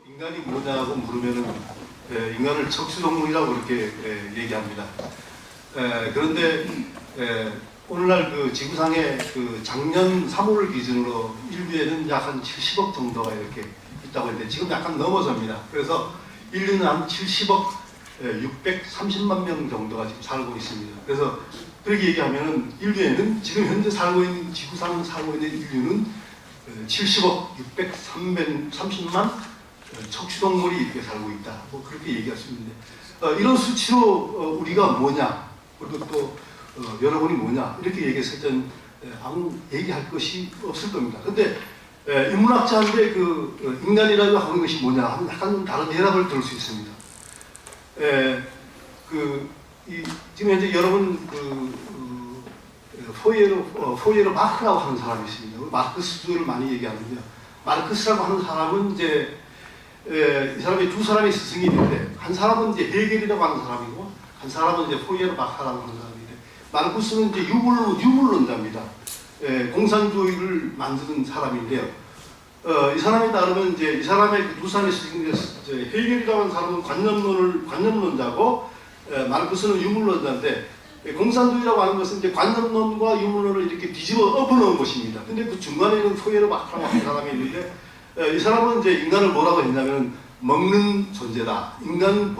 인간이 뭐냐고 물으면은 인간을 척추동물이라고 그렇게 얘기합니다. 그런데 오늘날 그 지구상에 그 작년 3월 기준으로 인류에는 약 한 70억 정도가 이렇게 있다고 했는데 지금 약간 넘어섭니다. 그래서 인류는 한 70억 630만 명 정도가 지금 살고 있습니다. 그래서 그렇게 얘기하면은 인류에는 지금 현재 살고 있는 지구상 살고 있는 인류는 70억 630만 척추동물이 이렇게 살고 있다. 뭐 그렇게 얘기할 수 있는데 이런 수치로 우리가 뭐냐 그리고 또 여러분이 뭐냐 이렇게 얘기했을 땐 아무 얘기할 것이 없을 겁니다. 근데 인문학자인데 그 인간이라고 하는 것이 뭐냐 하면 약간 좀 다른 대답을 들을 수 있습니다. 지금 현재 여러분 포이에르 마크라고 하는 사람이 있습니다. 마르크스주의를 많이 얘기하는데요. 마르크스라고 하는 사람은 이제 이 사람이 두 사람이 스승이 있는데 한 사람은 이제 헤겔이라고 하는 사람이고 한 사람은 이제 포이에르 마크라고 하는 사람인데 마르크스는 이제 유물론자입니다. 공산주의를 만드는 사람인데요. 이 사람에 따르면 이제 이 사람의 두 사람의 스승 헤겔이라고 하는 사람은 관념론자고 마르크스는 유물론자인데 공산주의라고 하는 것은 이제 관념론과 유물론을 이렇게 뒤집어 엎어놓은 것입니다. 근데 그 중간에는 포이에르 마크라고 하는 사람이 있는데 이 사람은 이제 인간을 뭐라고 했냐면 먹는 존재다. 인간은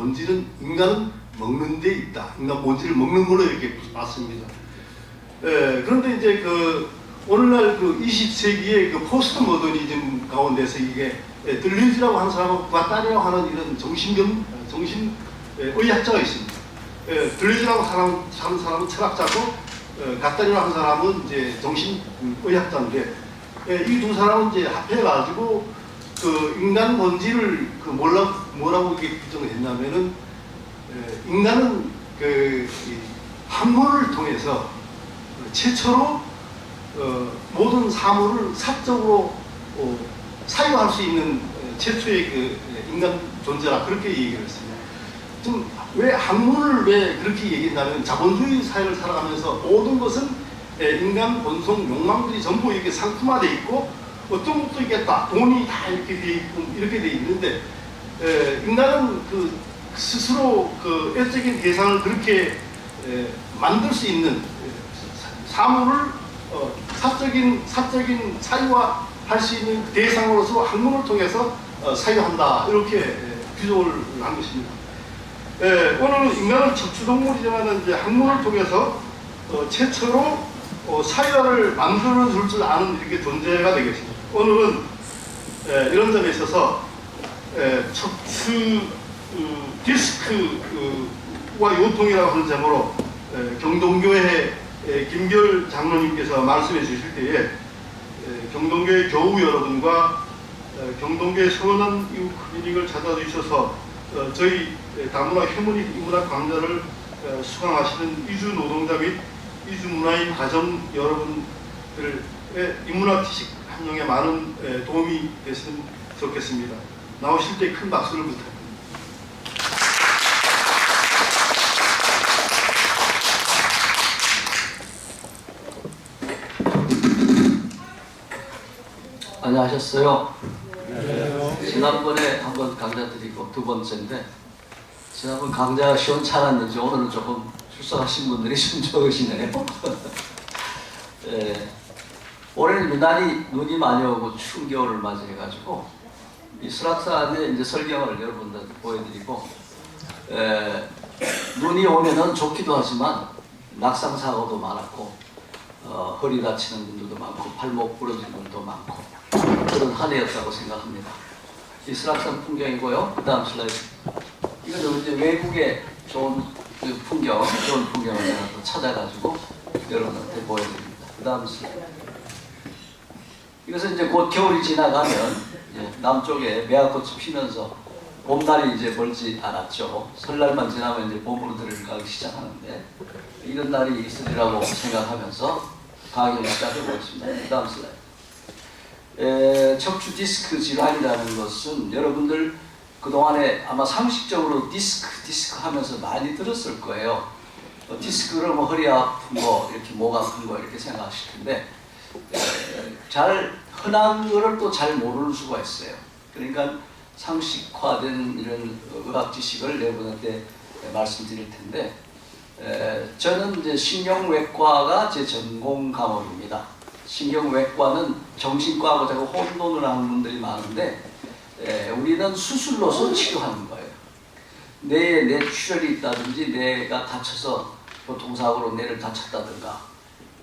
먹는 데 있다. 인간 본질을 먹는 걸로 이렇게 봤습니다. 그런데 이제 오늘날 20세기의 포스트 모더니즘 가운데서 이게 들리즈라고 하는 사람하고 구아타리라고 하는 이런 정신의학자가 있습니다. 들리즈라고 하는 사람은 철학자고 가타리라고 하는 사람은 이제 정신의학자인데 이 두 사람은 이제 합해가지고 인간 본질을 뭐라고 이렇게 규정을 했냐면은 인간은 학문을 통해서 최초로 모든 사물을 사적으로 사유할 수 있는 최초의 인간 존재라 그렇게 얘기를 했습니다. 좀 왜 학문을 왜 그렇게 얘기했냐면 자본주의 사회를 살아가면서 모든 것은 인간 본성 욕망들이 전부 이렇게 상품화되어 있고 어떤 것도 이게 다 돈이 다 이렇게 돼 있고 이렇게 돼 있는데 인간은 스스로 애적인 대상을 그렇게 만들 수 있는 사물을 사적인 사유화할 수 있는 대상으로서 학문을 통해서 사유한다 이렇게 규정을 한 것입니다. 오늘은 인간은 척추동물이지만 이제 학문을 통해서 최초로 사유화를 만들어 줄 아는 이렇게 존재가 되겠습니다. 오늘은 이런 점에 있어서 척추 디스크와 요통이라고 하는 제목으로 경동교회 김별 장로님께서 말씀해 주실 때에 경동교회 교우 여러분과 경동교회 서원한 이웃 클리닉을 찾아주셔서 저희 다문화 휴머니티 인문학 강좌를 수강하시는 이주 노동자 및 이주 문화인 가정 여러분들의 인문학 지식 함량에 많은 도움이 됐으면 좋겠습니다. 나오실 때 큰 박수를 부탁드립니다. 안녕하셨어요. 지난번에 한번 강좌 드리고 두 번째인데 지난번 강좌가 시원찮았는지 오늘은 조금 출석하신 분들이 좀 적으시네요. 올해는 유난히 눈이 많이 오고 추운 겨울을 맞이해가지고 이 수락산의 이제 설경을 여러분들한테 보여드리고 눈이 오면은 좋기도 하지만 낙상 사고도 많았고 허리 다치는 분들도 많고 팔목 부러지는 분도 많고 그런 한 해였다고 생각합니다. 이 수락산 풍경이고요. 그 다음 슬라이드. 이거는 이제 외국의 좋은 풍경을 제가 또 찾아가지고 여러분한테 보여드립니다. 그 다음 슬라이드. 이것은 이제 곧 겨울이 지나가면 이제 남쪽에 매화꽃이 피면서 봄날이 이제 멀지 않았죠. 설날만 지나면 이제 봄으로 들어가기 시작하는데 이런 날이 있으리라고 생각하면서 강의를 시작해 보겠습니다. 그 다음 슬라이드. 척추 디스크 질환이라는 것은 여러분들 그동안에 아마 상식적으로 디스크 하면서 많이 들었을 거예요. 디스크를 뭐 허리 아픈 거, 이렇게 목 아픈 거 이렇게 생각하실 텐데 잘 흔한 거를 또 잘 모르는 수가 있어요. 그러니까 상식화된 이런 의학 지식을 여러분한테 말씀드릴 텐데, 저는 이제 신경외과가 제 전공 과목입니다. 신경외과는 정신과하고 자꾸 혼돈을 하는 분들이 많은데, 우리는 수술로서 치료하는 거예요. 뇌에 뇌출혈이 있다든지 뇌가 다쳐서 교통사고로 뇌를 다쳤다든가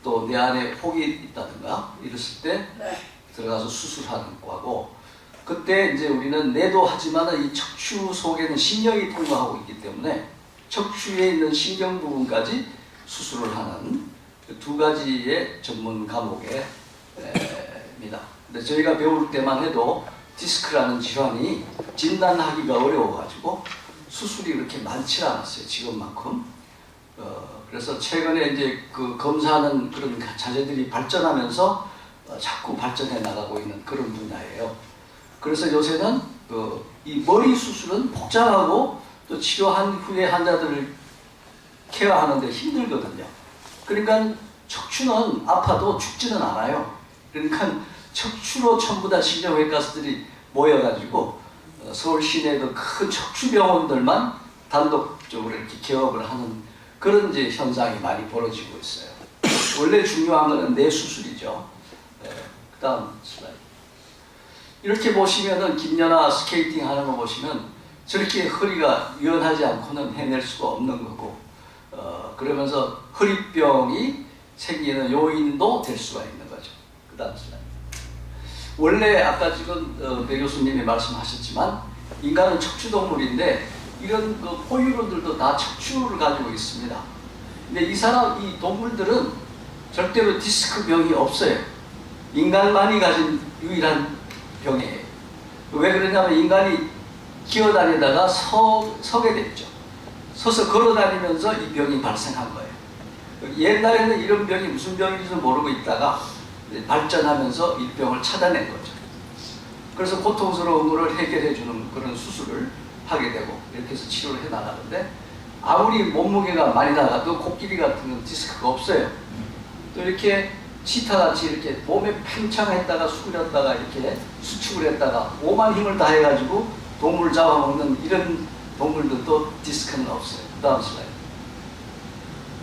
또 뇌 안에 혹이 있다든가 이랬을 때 들어가서 수술하는 과고, 그때 이제 우리는 뇌도 하지만 이 척추 속에는 신경이 통과하고 있기 때문에 척추에 있는 신경 부분까지 수술을 하는 두 가지의 전문 과목입니다. 근데 저희가 배울 때만 해도 디스크라는 질환이 진단하기가 어려워가지고 수술이 그렇게 많지 않았어요, 지금만큼. 그래서 최근에 이제 그 검사하는 그런 자재들이 발전하면서 자꾸 발전해 나가고 있는 그런 분야예요. 그래서 요새는 이 머리 수술은 복잡하고 또 치료한 후에 환자들을 케어하는데 힘들거든요. 그러니까 척추는 아파도 죽지는 않아요. 그러니까 척추로 전부 다 신경외과수들이 모여가지고 서울 시내의 큰 척추병원들만 단독적으로 이렇게 개업을 하는 그런 이제 현상이 많이 벌어지고 있어요. 원래 중요한 것은 뇌 수술이죠. 그 다음 슬라이드. 이렇게 보시면은 김연아 스케이팅 하는 거 보시면 저렇게 허리가 유연하지 않고는 해낼 수가 없는 거고, 그러면서 허리병이 생기는 요인도 될 수가 있는 거죠. 그 다음 슬라이드. 원래 아까 지금 배 교수님이 말씀하셨지만 인간은 척추동물인데 이런 포유류들도 다 척추를 가지고 있습니다. 근데 이 동물들은 절대로 디스크 병이 없어요. 인간만이 가진 유일한 병이에요. 왜 그러냐면 인간이 기어다니다가 서게 됐죠. 서서 걸어다니면서 이 병이 발생한 거예요. 옛날에는 이런 병이 무슨 병인지도 모르고 있다가 발전하면서 이 병을 찾아낸 거죠. 그래서 고통스러운 것을 해결해주는 그런 수술을 하게 되고 이렇게 해서 치료를 해나가는데, 아무리 몸무게가 많이 나가도 코끼리 같은 건 디스크가 없어요. 또 이렇게 치타같이 이렇게 몸에 팽창했다가 수그렸다가 이렇게 수축을 했다가 오만 힘을 다해가지고 동물을 잡아먹는 이런 동물들도 디스크는 없어요. 그 다음 슬라이드.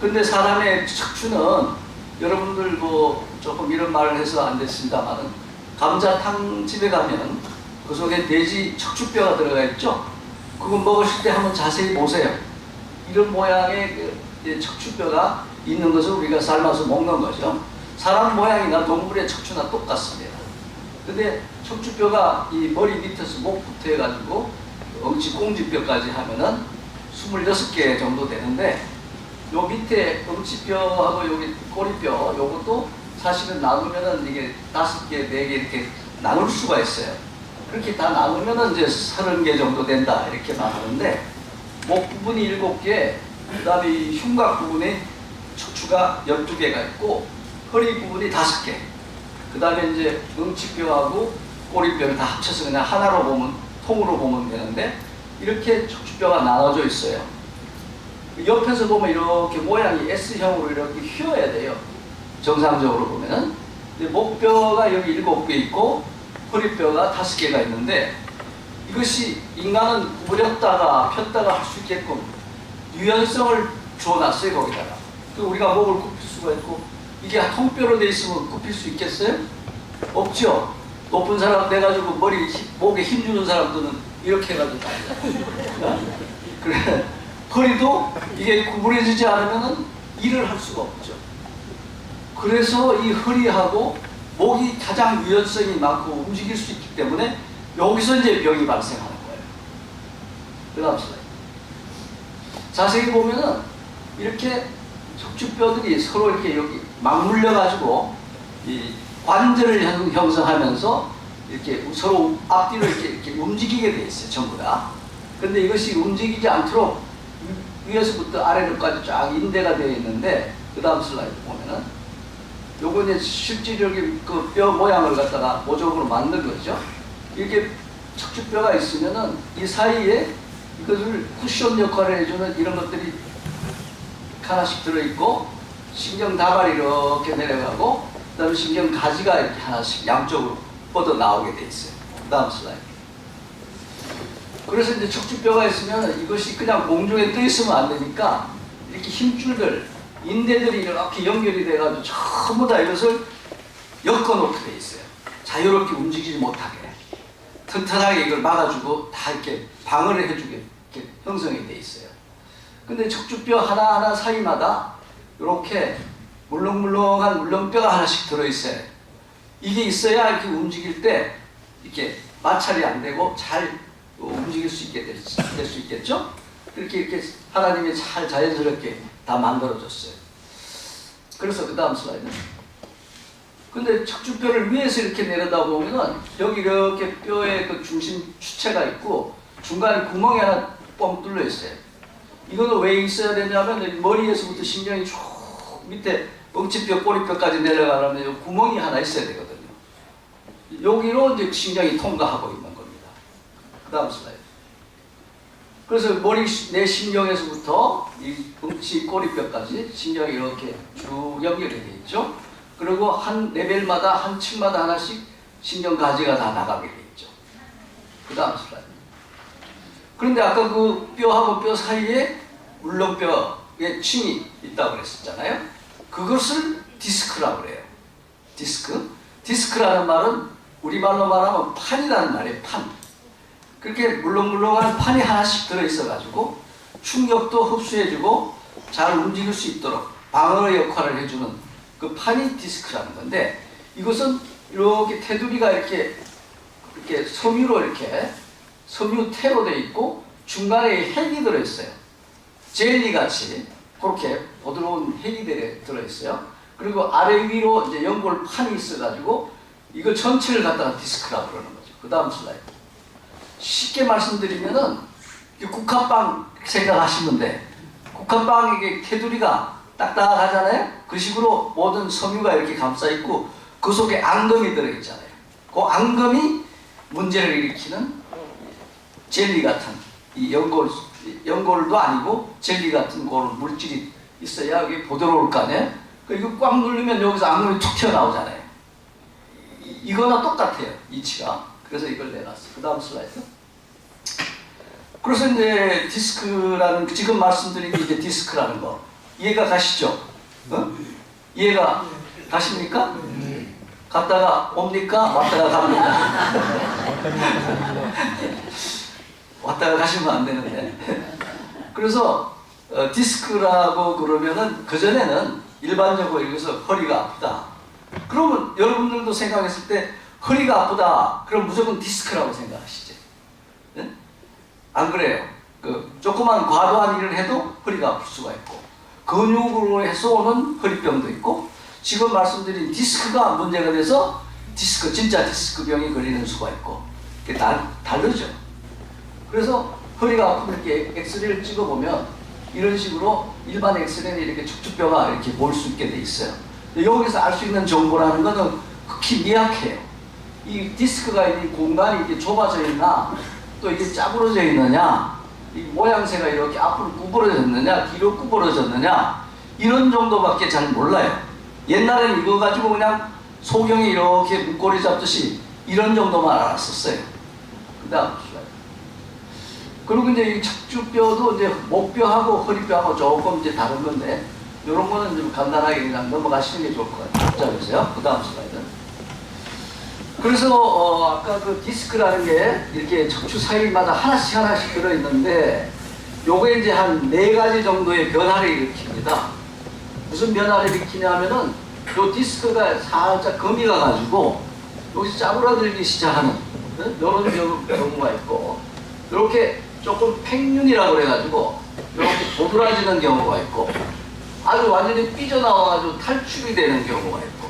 근데 사람의 척추는 여러분들 뭐 조금 이런 말을 해서 안 됐습니다만은 감자탕 집에 가면 그 속에 돼지 척추뼈가 들어가 있죠. 그거 먹으실 때 한번 자세히 보세요. 이런 모양의 척추뼈가 있는 것을 우리가 삶아서 먹는 거죠. 사람 모양이나 동물의 척추나 똑같습니다. 근데 척추뼈가 이 머리 밑에서 목부터 해가지고 엉치 꽁지뼈까지 하면은 26개 정도 되는데, 요 밑에 엉치뼈하고 여기 꼬리뼈 요것도 사실은 나누면은 이게 5개, 4개 이렇게 나눌 수가 있어요. 그렇게 다 나누면은 이제 30개 정도 된다 이렇게 말하는데, 목 부분이 7개, 그 다음에 흉곽 부분에 척추가 12개가 있고 허리 부분이 5개, 그 다음에 이제 엉치뼈하고 꼬리뼈를 다 합쳐서 그냥 하나로 보면, 통으로 보면 되는데 이렇게 척추뼈가 나눠져 있어요. 옆에서 보면 이렇게 모양이 S형으로 이렇게 휘어야 돼요. 정상적으로 보면은. 근데 목뼈가 여기 7개 있고 허리뼈가 5개가 있는데, 이것이 인간은 구부렸다가 폈다가 할 수 있게끔 유연성을 주어놨어요, 거기다가. 그 우리가 목을 굽힐 수가 있고, 이게 통뼈로 돼 있으면 굽힐 수 있겠어요? 없죠? 높은 사람 돼가지고 목에 힘 주는 사람들은 이렇게 해가지고 다니잖아요. 그래. 허리도 이게 구부려지지 않으면 일을 할 수가 없죠. 그래서 이 허리하고 목이 가장 유연성이 많고 움직일 수 있기 때문에 여기서 이제 병이 발생하는 거예요. 그 다음 슬라이드. 자세히 보면은 이렇게 척추뼈들이 서로 이렇게 여기 맞물려가지고 이 관절을 형성하면서 이렇게 서로 앞뒤로 이렇게 움직이게 돼 있어요, 전부 다. 근데 이것이 움직이지 않도록 위에서부터 아래로까지 쫙 인대가 되어 있는데, 그 다음 슬라이드 보면은 요거 이제 실질적인 그 뼈 모양을 갖다가 모적으로 만든 거죠. 이렇게 척추뼈가 있으면은 이 사이에 이것을 쿠션 역할을 해주는 이런 것들이 하나씩 들어있고, 신경 다발이 이렇게 내려가고, 그 다음에 신경 가지가 이렇게 하나씩 양쪽으로 뻗어 나오게 돼 있어요. 그 다음 슬라이드. 그래서 이제 척추뼈가 있으면 이것이 그냥 공중에 떠 있으면 안 되니까 이렇게 힘줄들, 인대들이 이렇게 연결이 돼가지고 전부 다 이것을 엮어놓게 돼 있어요. 자유롭게 움직이지 못하게. 튼튼하게 이걸 막아주고 다 이렇게 방어를 해주게 이렇게 형성이 돼 있어요. 근데 척추뼈 하나하나 사이마다 이렇게 물렁물렁한 물렁뼈가 하나씩 들어있어요. 이게 있어야 이렇게 움직일 때 이렇게 마찰이 안 되고 잘 움직일 수 있게 될 수 있겠죠? 이렇게 하나님이 잘 자연스럽게 다 만들어줬어요. 그래서 그 다음 슬라이드. 근데 척추뼈를 위에서 이렇게 내려다보면은 여기 이렇게 뼈의 그 중심 주체가 있고 중간에 구멍이 하나 뻥 뚫려 있어요. 이거는 왜 있어야 되냐면 머리에서부터 신경이 쭉 밑에 엉치뼈, 꼬리뼈까지 내려가려면 구멍이 하나 있어야 되거든요. 여기로 이제 신경이 통과하고 있는 겁니다. 그 다음 슬라이드. 그래서 머리 내 신경에서부터 이 엉치 꼬리뼈까지 신경이 이렇게 쭉 연결이 되어 있죠. 그리고 한 레벨마다 한 층마다 하나씩 신경 가지가 다 나가게 되어 있죠. 그 다음 슬라이드. 그런데 아까 그 뼈하고 뼈 사이에 물렁뼈의 층이 있다고 그랬었잖아요. 그것을 디스크라고 그래요. 디스크. 디스크라는 말은 우리말로 말하면 판이라는 말이에요. 판. 그렇게 물렁물렁한 판이 하나씩 들어있어가지고 충격도 흡수해주고 잘 움직일 수 있도록 방어 역할을 해주는 그 판이 디스크라는 건데, 이것은 이렇게 테두리가 이렇게 섬유로 이렇게 섬유태로 되어 있고 중간에 핵이 들어있어요. 젤리같이 그렇게 부드러운 핵이 들어있어요. 그리고 아래 위로 이제 연골판이 있어가지고 이거 전체를 갖다가 디스크라고 그러는 거죠. 그 다음 슬라이드. 쉽게 말씀드리면은 국화빵 생각하시면 돼. 국화빵 이게 테두리가 딱딱하잖아요. 그 식으로 모든 섬유가 이렇게 감싸 있고 그 속에 앙금이 들어있잖아요. 그 앙금이 문제를 일으키는 젤리 같은 이 연골도 아니고 젤리 같은 그런 물질이 있어야 이게 부드러울 거 아니에요. 이거 꽉 누르면 여기서 앙금이 툭 튀어나오잖아요. 이거나 똑같아요. 이치가. 그래서 이걸 내놨어요. 그 다음 슬라이드. 그래서 이제 디스크라는, 지금 말씀드린 게 이제 디스크라는 거. 이해가 가시죠? 어? 이해가 가십니까? 갔다가 옵니까? 왔다가 갑니까? 왔다가 가시면 안 되는데. 그래서 디스크라고 그러면은 그전에는 일반적으로 여기서 허리가 아프다. 그러면 여러분들도 생각했을 때 허리가 아프다. 그럼 무조건 디스크라고 생각하시죠? 네? 안 그래요? 그 조그만 과도한 일을 해도 허리가 아플 수가 있고 근육으로 해서 오는 허리병도 있고 지금 말씀드린 디스크가 문제가 돼서 진짜 디스크병이 걸리는 수가 있고 그게 다르죠. 그래서 허리가 아프면 이렇게 엑스레이를 찍어보면 이런 식으로 일반 엑스레이는 이렇게 척추뼈가 이렇게 볼 수 있게 돼 있어요. 여기서 알 수 있는 정보라는 것은 극히 미약해요. 이 디스크가 있는 공간이 이게 좁아져 있나 또 이게 짜부러져 있느냐 이 모양새가 이렇게 앞으로 구부러졌느냐 뒤로 구부러졌느냐 이런 정도밖에 잘 몰라요. 옛날에는 이거 가지고 그냥 소경이 이렇게 문고리 잡듯이 이런 정도만 알았었어요. 그 다음 슬라이드. 그리고 이제 이 척추뼈도 이제 목뼈하고 허리뼈하고 조금 이제 다른 건데 이런 거는 좀 간단하게 그냥 넘어가시는 게 좋을 것 같아요. 자, 보세요. 그 다음 슬라이드. 그래서 아까 그 디스크라는 게 이렇게 척추 사이마다 하나씩 들어있는데 요게 이제 한 4가지 정도의 변화를 일으킵니다. 무슨 변화를 일으키냐면은 요 디스크가 살짝 금이 가가지고 여기서 짜부러들기 시작하는 이런 경우가 있고 이렇게 조금 팽윤이라고 그래가지고 이렇게 도드라지는 경우가 있고 아주 완전히 삐져나와가지고 탈출이 되는 경우가 있고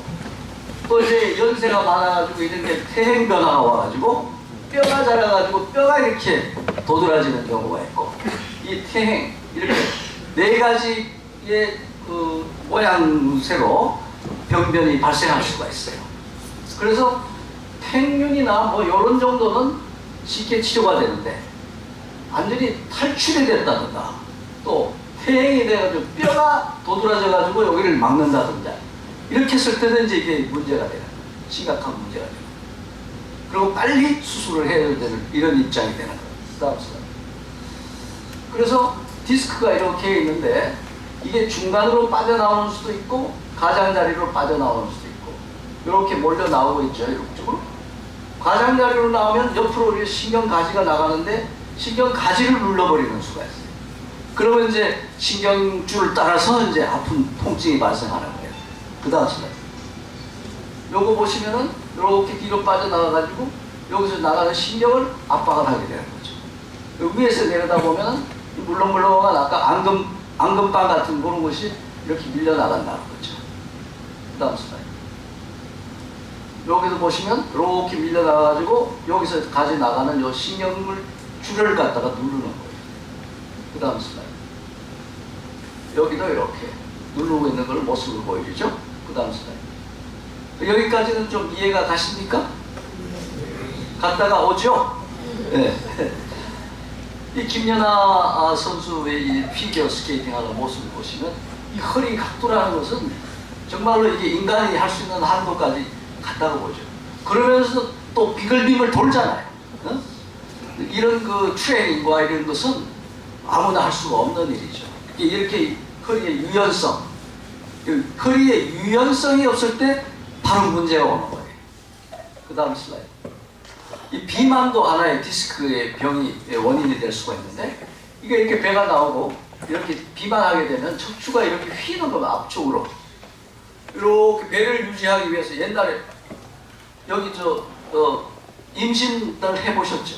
또 이제 연세가 많아가지고 이런 게 퇴행 변화가 와가지고 뼈가 자라가지고 뼈가 이렇게 도드라지는 경우가 있고 이 퇴행 이렇게 4가지의 그 모양새로 병변이 발생할 수가 있어요. 그래서 팽윤이나 뭐 이런 정도는 쉽게 치료가 되는데 완전히 탈출이 됐다든가 또 퇴행이 돼가지고 뼈가 도드라져가지고 여기를 막는다든가 이렇게 했을 때는 이제 이게 문제가 돼요. 심각한 문제가 돼요. 그리고 빨리 수술을 해야 되는 이런 입장이 되는 거예요. 다음 슬라이드. 그래서 디스크가 이렇게 있는데 이게 중간으로 빠져나오는 수도 있고 가장자리로 빠져나오는 수도 있고 이렇게 몰려 나오고 있죠. 이쪽으로. 가장자리로 나오면 옆으로 우리 신경가지가 나가는데 신경가지를 눌러버리는 수가 있어요. 그러면 이제 신경줄을 따라서 이제 아픈 통증이 발생하는 거예요. 그 다음 슬라이드. 요거 보시면은 이렇게 뒤로 빠져나가가지고 여기서 나가는 신경을 압박을 하게 되는 거죠. 위에서 내려다보면은 물렁물렁한 아까 앙금빵 같은 그런 것이 이렇게 밀려나간다는 거죠. 그 다음 슬라이드. 여기도 보시면 이렇게 밀려나가가지고 여기서 가지 나가는 요 신경을 줄을 갖다가 누르는 거예요. 그 다음 슬라이드. 여기도 이렇게 누르고 있는 걸 모습을 보여주죠. 그 다음 슬라이드. 여기까지는 좀 이해가 가십니까? 갔다가 오죠? 네. 이 김연아 선수의 이 피겨 스케이팅 하는 모습을 보시면 이 허리 각도라는 것은 정말로 이게 인간이 할 수 있는 한도까지 갔다고 보죠. 그러면서 또 비글비글 돌잖아요. 어? 이런 그 트레이닝과 이런 것은 아무나 할 수가 없는 일이죠. 이렇게 허리의 유연성, 허리의 유연성이 없을 때 바로 문제가 오는 거예요. 그 다음 슬라이드. 이 비만도 하나의 디스크의 병이 원인이 될 수가 있는데 이게 이렇게 배가 나오고 이렇게 비만하게 되면 척추가 이렇게 휘는 겁니다. 앞쪽으로. 이렇게 배를 유지하기 위해서 옛날에 여기 임신을 해보셨죠?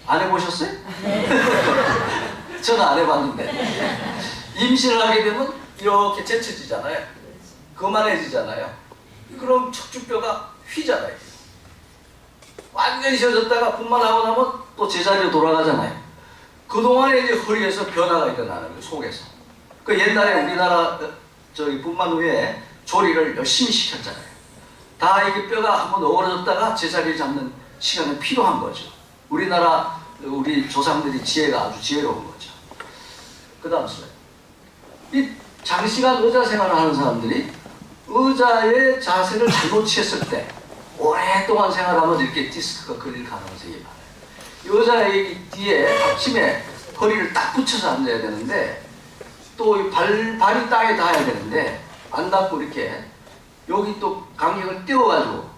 안 해보셨어요? 저는 안 해봤는데 임신을 하게 되면 이렇게 제쳐지잖아요. 거만해지잖아요. 그럼 척추뼈가 휘잖아요. 완전히 쉬어졌다가 분만하고 나면 또 제자리로 돌아가잖아요. 그동안에 이제 허리에서 변화가 일어나는 거예요. 속에서. 그 옛날에 우리나라 분만 후에 조리를 열심히 시켰잖아요. 다 이게 뼈가 한번 어그러졌다가 제자리를 잡는 시간이 필요한 거죠. 우리 조상들이 지혜가 아주 지혜로운 거죠. 그 다음 슬라이드. 이 장시간 의자 생활을 하는 사람들이 의자의 자세를 잘못 취했을 때 오랫동안 생활하면 이렇게 디스크가 걸릴 가능성이 많아요. 의자의 뒤에 받침에 허리를 딱 붙여서 앉아야 되는데 또 발이 땅에 닿아야 되는데 안 닿고 이렇게 여기 또 간격을 띄워가지고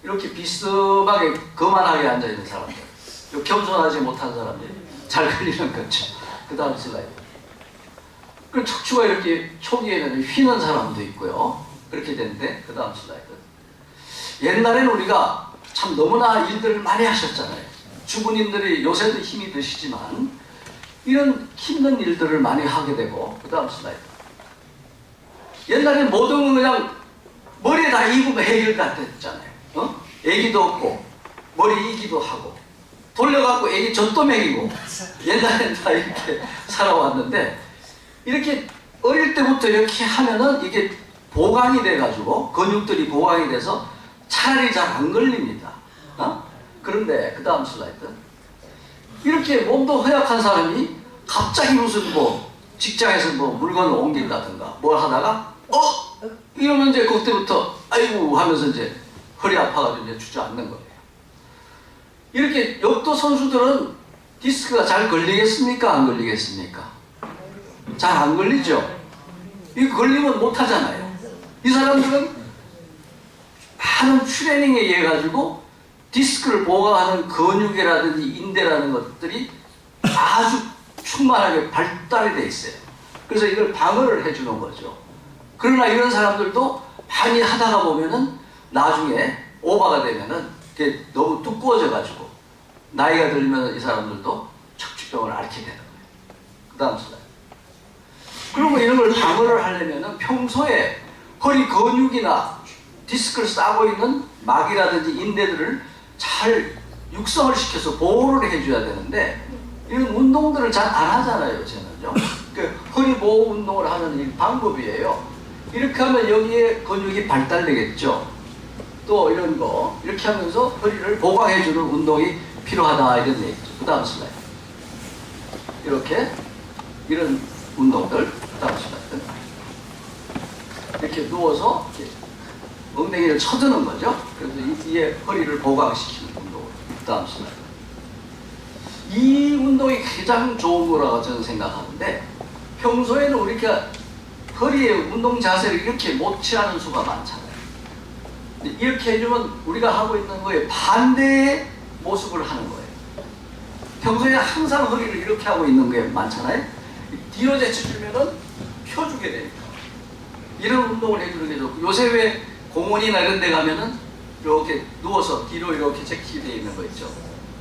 이렇게 비스듬하게 거만하게 앉아있는 사람들, 겸손하지 못한 사람들이 잘 걸리는 거죠. 그 다음 슬라이드. 그 척추가 이렇게 초기에는 휘는 사람도 있고요. 그렇게 되는데 그 다음 슬라이드. 옛날에는 우리가 참 너무나 일들을 많이 하셨잖아요. 주부님들이 요새도 힘이 드시지만 이런 힘든 일들을 많이 하게 되고 그 다음 슬라이드. 옛날에는 모든 건 그냥 머리에 다 입으면 해결 같았잖아요. 애기도 없고 머리 이기도 하고 돌려갖고 애기 젖도 먹이고 옛날에는 다 이렇게 살아왔는데 이렇게 어릴 때부터 이렇게 하면은 이게 보강이 돼가지고 근육들이 보강이 돼서 차라리 잘 안 걸립니다. 그런데 그 다음 슬라이드. 이렇게 몸도 허약한 사람이 갑자기 무슨 직장에서 물건을 옮긴다든가 뭘 하다가 이러면 이제 그때부터 아이고 하면서 이제 허리 아파가지고 이제 주저앉는 거예요. 이렇게 역도 선수들은 디스크가 잘 걸리겠습니까? 안 걸리겠습니까? 잘 안 걸리죠? 이거 걸리면 못 하잖아요. 이 사람들은 많은 트레이닝에 의해 가지고 디스크를 보강하는 근육이라든지 인대라는 것들이 아주 충만하게 발달이 돼 있어요. 그래서 이걸 방어를 해주는 거죠. 그러나 이런 사람들도 많이 하다가 보면은 나중에 오버가 되면은 이게 너무 두꺼워져 가지고 나이가 들면 이 사람들도 척추병을 앓게 되는 거예요. 그 다음 슬라이드. 그리고 이런 걸 방어를 하려면은 평소에 허리 근육이나 디스크를 싸고 있는 막이라든지 인대들을 잘 육성을 시켜서 보호를 해줘야 되는데 이런 운동들을 잘 안 하잖아요. 저는요. 그 허리 보호 운동을 하는 이 방법이에요. 이렇게 하면 여기에 근육이 발달되겠죠. 또 이런 거 이렇게 하면서 허리를 보강해주는 운동이 필요하다 이런 얘기죠. 그 다음 슬라이드. 이렇게 이런 운동들. 그 다음 슬라이드. 이렇게 누워서 이렇게 엉덩이를 쳐드는 거죠. 그래서 이에 허리를 보강시키는 운동. 그 다음 슬라이드. 이 운동이 가장 좋은 거라고 저는 생각하는데, 평소에는 우리가 허리에 운동 자세를 이렇게 못 취하는 수가 많잖아요. 이렇게 해주면 우리가 하고 있는 거에 반대의 모습을 하는 거예요. 평소에 항상 허리를 이렇게 하고 있는 게 많잖아요. 뒤로 제쳐주면은 펴주게 되니까. 이런 운동을 해주는 게 좋고, 요새 왜 공원이나 이런 데 가면은 이렇게 누워서 뒤로 이렇게 제키게 되어 있는 거 있죠.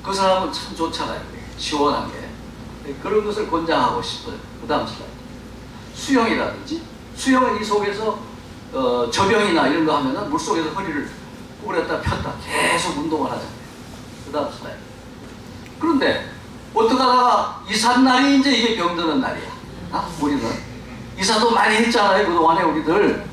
그 사람은 참 좋잖아요. 시원한 게. 그런 것을 권장하고 싶어요. 그 다음 슬라이드. 수영이라든지, 수영은 이 속에서 저병이나 이런 거 하면은 물속에서 허리를 구부렸다 폈다 계속 운동을 하잖아요. 그 다음 슬라이드. 그런데 어떡하다가 이삿날이 이제 이게 병드는 날이야. 우리는 이사도 많이 했잖아요. 그동안에 우리들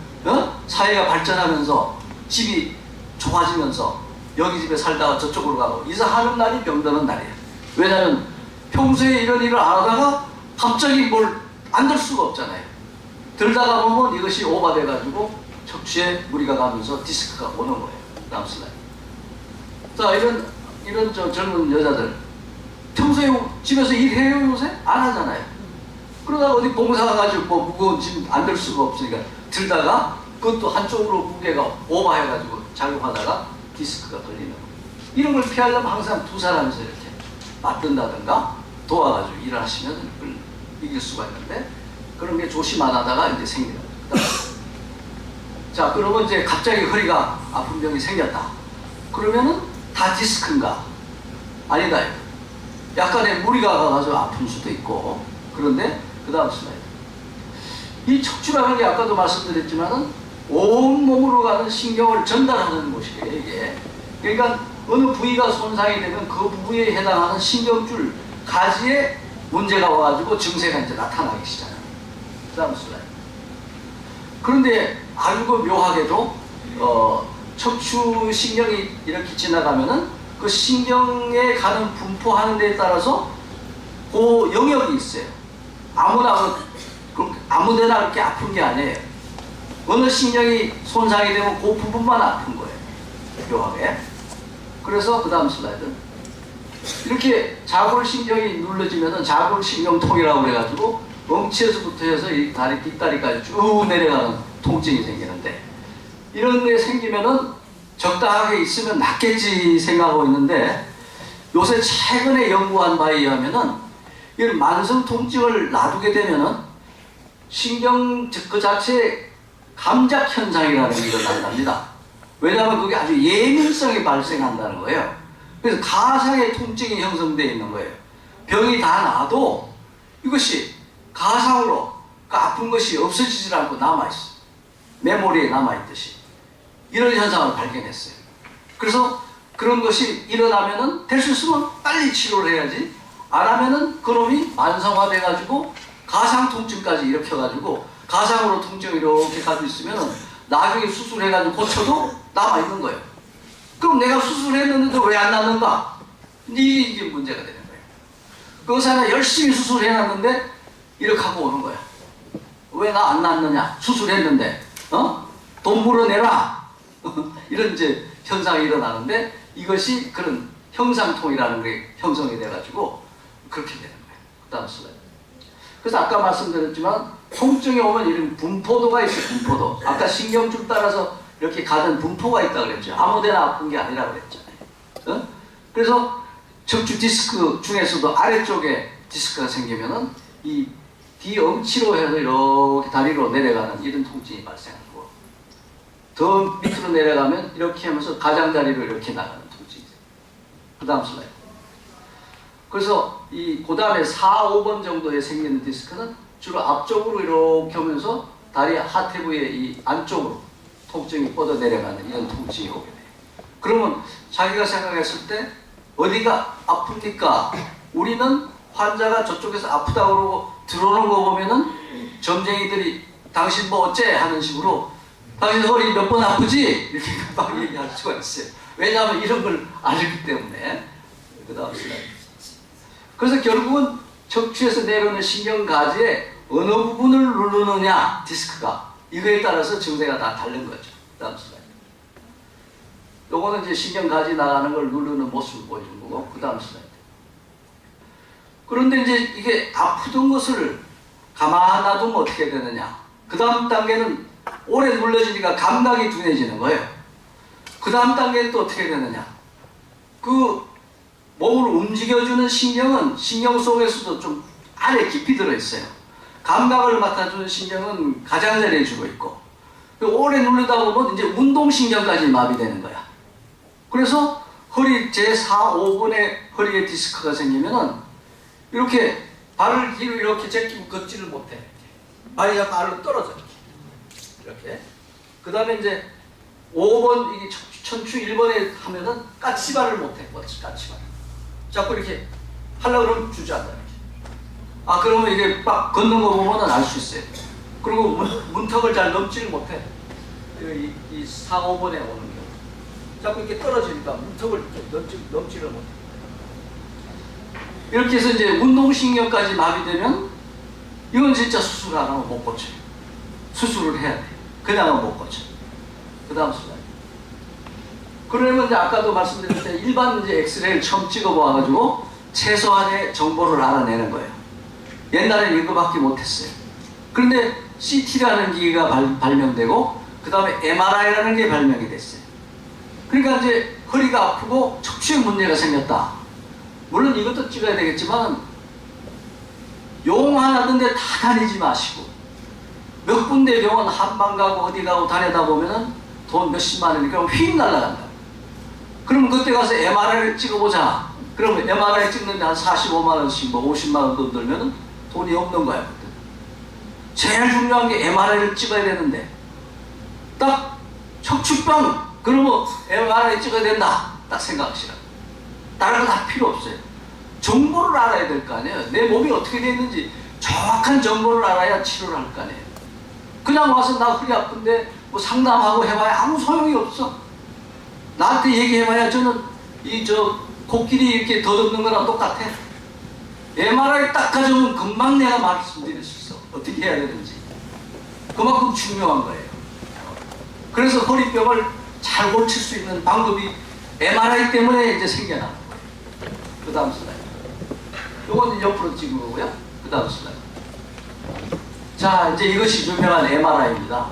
사회가 발전하면서 집이 좁아지면서 여기 집에 살다가 저쪽으로 가고 이사하는 날이 병드는 날이야. 왜냐하면 평소에 이런 일을 안 하다가 갑자기 뭘 안 들 수가 없잖아요. 들다가 보면 이것이 오버돼가지고 척추에 무리가 가면서 디스크가 오는 거예요. 다음 슬라이드. 자, 이런 젊은 여자들 평소에 집에서 일해요 요새? 안 하잖아요. 그러다가 어디 봉사 가가지고 뭐 무거운 짐 안 들 수가 없으니까 들다가 그것도 한쪽으로 무게가 오버해가지고 작용하다가 디스크가 걸리는 거예요. 이런 걸 피하려면 항상 두 사람이서 이렇게 맞든다든가 도와가지고 일을 하시면 그걸 이길 수가 있는데, 그런 게 조심 안 하다가 이제 생기는 거예요. 자, 그러면 이제 갑자기 허리가 아픈 병이 생겼다. 그러면은 다 디스크인가? 아니다. 약간의 무리가 가가지고 아픈 수도 있고. 그런데 그 다음 슬라이드. 이 척추라는 게 아까도 말씀드렸지만은 온 몸으로 가는 신경을 전달하는 곳이에요, 이게. 그러니까 어느 부위가 손상이 되면 그 부위에 해당하는 신경줄 가지에 문제가 와가지고 증세가 이제 나타나기 시작합니다. 그 다음 슬라이드. 그런데 아주 묘하게도 척추 신경이 이렇게 지나가면은 그 신경에 가는 분포하는 데에 따라서 그 영역이 있어요. 아무데나 그렇게 아픈 게 아니에요. 어느 신경이 손상이 되면 그 부분만 아픈 거예요. 묘하게. 그래서 그 다음 슬라이드. 이렇게 자골신경이 눌러지면은 자골신경통이라고 그래가지고 엉치에서부터 해서 이 다리 뒷다리까지 쭉 내려가는 통증이 생기는데, 이런 게 생기면은 적당하게 있으면 낫겠지 생각하고 있는데, 요새 최근에 연구한 바에 의하면은 이런 만성 통증을 놔두게 되면은 신경 그 자체에 감작 현상이라는 게 일어난답니다. 왜냐하면 그게 아주 예민성이 발생한다는 거예요. 그래서 가상의 통증이 형성되어 있는 거예요. 병이 다 나도 이것이 가상으로 그 아픈 것이 없어지질 않고 남아있어. 메모리에 남아있듯이. 이런 현상을 발견했어요. 그래서 그런 것이 일어나면은 될 수 있으면 빨리 치료를 해야지, 안 하면은 그놈이 만성화돼가지고 가상 통증까지 일으켜가지고 가상으로 통증을 이렇게 가지고 있으면은 나중에 수술해가지고 고쳐도 남아있는 거예요. 그럼 내가 수술했는데도 왜 안 낫는가? 이게 문제가 되는 거예요. 그 의사는 열심히 수술해놨는데 이렇게 하고 오는 거야. 왜 나 안 낫느냐? 수술했는데 돈 물어내라. 이런 이제 현상이 일어나는데, 이것이 그런 형상통이라는 게 형성이 돼가지고 그렇게 되는 거예요. 그 다음 슬라이드. 그래서 아까 말씀드렸지만 통증이 오면 이런 분포도가 있어요. 분포도. 아까 신경줄 따라서 이렇게 가는 분포가 있다고 그랬죠. 아무데나 아픈 게 아니라고 그랬잖아요. 그래서 척추 디스크 중에서도 아래쪽에 디스크가 생기면은 이 뒤엉치로 해서 이렇게 다리로 내려가는 이런 통증이 발생하고, 더 밑으로 내려가면 이렇게 하면서 가장자리로 이렇게 나가는 통증이 있어요. 그 다음 슬라이드. 그래서 그 다음에 4, 5번 정도에 생기는 디스크는 주로 앞쪽으로 이렇게 하면서 다리 하태부의 이 안쪽으로 통증이 뻗어 내려가는 이런 통증이 오게 돼요. 그러면 자기가 생각했을 때 어디가 아픕니까? 우리는 환자가 저쪽에서 아프다고 그러고 들어오는 거 보면은 점쟁이들이 당신 뭐 어째? 하는 식으로 당신 허리 몇 번 아프지? 이렇게 막 얘기할 수가 있어요. 왜냐하면 이런 걸 알기 때문에. 그 다음 슬라이드. 그래서 결국은 척추에서 내려오는 신경가지의 어느 부분을 누르느냐, 디스크가. 이거에 따라서 증세가 다 다른 거죠. 다음 슬라이드. 요거는 이제 신경가지 나가는 걸 누르는 모습을 보여주는 거고, 그 다음 슬라이드. 그런데 이제 이게 아프던 것을 가만 놔두면 어떻게 되느냐. 그 다음 단계는 오래 눌러지니까 감각이 둔해지는 거예요. 그 다음 단계는 또 어떻게 되느냐. 그 몸을 움직여주는 신경은 신경 속에서도 좀 안에 깊이 들어있어요. 감각을 맡아주는 신경은 가장자리에 주로 있고, 오래 누르다 보면 이제 운동신경까지 마비되는 거야. 그래서 허리 제4, 5번에 허리에 디스크가 생기면은 이렇게 발을 뒤로 이렇게 제끼고 걷지를 못해. 발이 약간 아래로 떨어져. 이렇게. 그 다음에 이제 5번, 이게 천추 1번에 하면은 까치발을 못해. 까치발. 자꾸 이렇게 하려고 그러면 주저앉아. 아, 그러면 이게 막 걷는 거 보면은 알 수 있어요. 그리고 문턱을 잘 넘지를 못해. 이 4, 5번에 오는 경우. 자꾸 이렇게 떨어지니까 문턱을 넘지를 못해. 이렇게 해서 이제 운동신경까지 마비되면 이건 진짜 수술 안 하면 못 고쳐요. 수술을 해야 돼. 그냥은 못 고쳐. 그 다음 슬라이드. 그러면 이제 아까도 말씀드린 때 일반 이제 엑스레이를 처음 찍어봐가지고 최소한의 정보를 알아내는 거예요. 옛날에는 이거밖에 못했어요. 그런데 CT라는 기기가 발명되고 그 다음에 MRI라는 게 발명이 됐어요. 그러니까 이제 허리가 아프고 척추에 문제가 생겼다. 물론 이것도 찍어야 되겠지만 용 하나 든데 다 다니지 마시고 몇 군데 병원 한방 가고 어디 가고 다니다 보면은 돈 몇십만 원이니까 휙 날아간다. 그러면 그때 가서 MRI를 찍어보자. 그러면 MRI 찍는데 한 45만 원씩 뭐 50만 원 돈 들면은 돈이 없는 거야. 그때. 제일 중요한 게 MRI를 찍어야 되는데 딱 척추병 그러면 MRI 찍어야 된다. 딱 생각하시라. 다른 거 다 필요 없어요. 정보를 알아야 될 거 아니에요. 내 몸이 어떻게 되어 있는지 정확한 정보를 알아야 치료를 할 거 아니에요. 그냥 와서 나 허리 아픈데 뭐 상담하고 해봐야 아무 소용이 없어. 나한테 얘기해봐야 저는 코끼리 이렇게 더듬는 거랑 똑같아. MRI 딱 가져오면 금방 내가 말씀드릴 수 있어. 어떻게 해야 되는지. 그만큼 중요한 거예요. 그래서 허리병을 잘 고칠 수 있는 방법이 MRI 때문에 이제 생겨난 거예요. 그 다음 슬라이드. 요건 옆으로 찍은 거고요. 그 다음 슬라이드. 자, 이제 이것이 유명한 MRI입니다.